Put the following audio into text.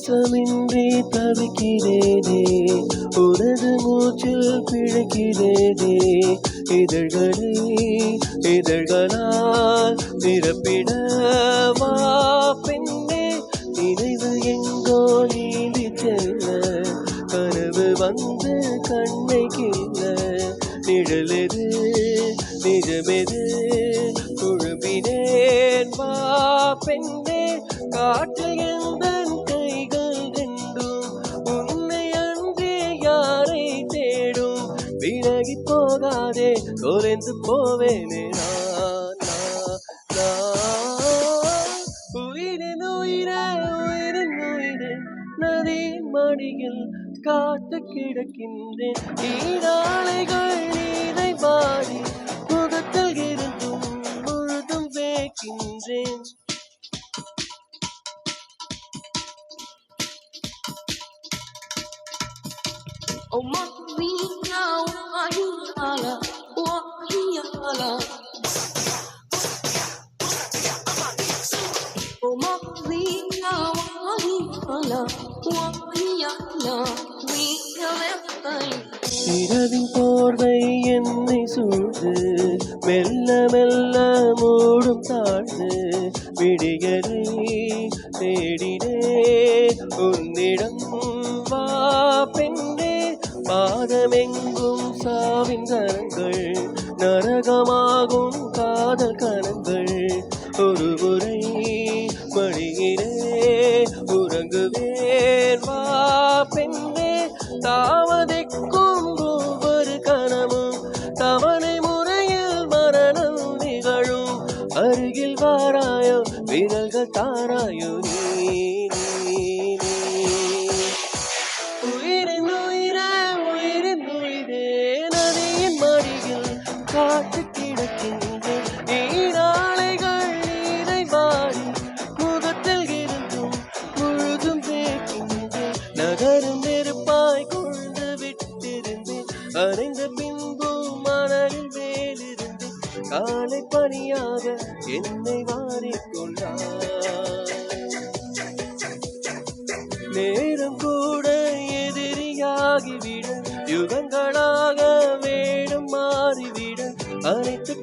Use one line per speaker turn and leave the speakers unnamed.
சுவாசமின்றி தவிக்கிறேனே, உனது மூச்சில் பிழைக்கிறேனே. இதழ்களை இதழ்களால் நிரப்பிடவா பெண்ணே, நினைவு எங்கோ நீந்தி செல்ல, கனவு வந்து கண்ணை கிள்ள. நிழலெது நிஜமெது குழும்பினேன் வா பெண்ணே, காற்றில் எந்தன் கைகள் ரெண்டும் உன்னை அன்றே யாரை தேடும். விலகி போகாதே தொலைந்து போவேனே உயிரின் உயிரே உயிரின் உயிரே, நதியின் மடியில் காத்து கிடக்கின்றேன். நீராளைகள் நீரை பாடி முகத்தில் இருந்தும் முழுதும் வேக்கின்றேன்.
Oh, Maria, Maria, Maria. Oh, Maria, Maria, Maria.
இரவின் போர்வை என்னை சூழ்ந்து மெல்ல மெல்ல மூடும் தாழ்ந்து, விடியலை தேடினே உன்னிடம் வா பெண்ணே. பாதமெங்கும் சாவின் கரங்கள், நரகமாகும் காதல் கணங்கள். ஒரு முறை மடியிலே உறங்குவேன் வா பெண்ணே. தாமதிக்கும் ஒவ்வொரு கணமும் தவணை முறையில் மரணம் நிகழும். அருகில் வாராயோ விரல்கள் தாராயோ நீ. உயிரின் உயிரே உயிரின் உயிரே, நதியின் மடியில் காத்து கிடக்கின்றேன். நீராளைகள் நீரை வாடி முகத்தில் இருந்தும் முழுதும் வேக்கின்றேன். நகரும் நெருப்பாய் கொண்டு விட்டிருந்தேன், அறைந்த பின்பும் மணலில் மேலிருந்து காலை பணியாக என்னை வாரிக்கொண்டார். நேரம் கூட எதிரியாகிவிட, யுகங்களாக வேடம் மாறிவிட, அனைத்து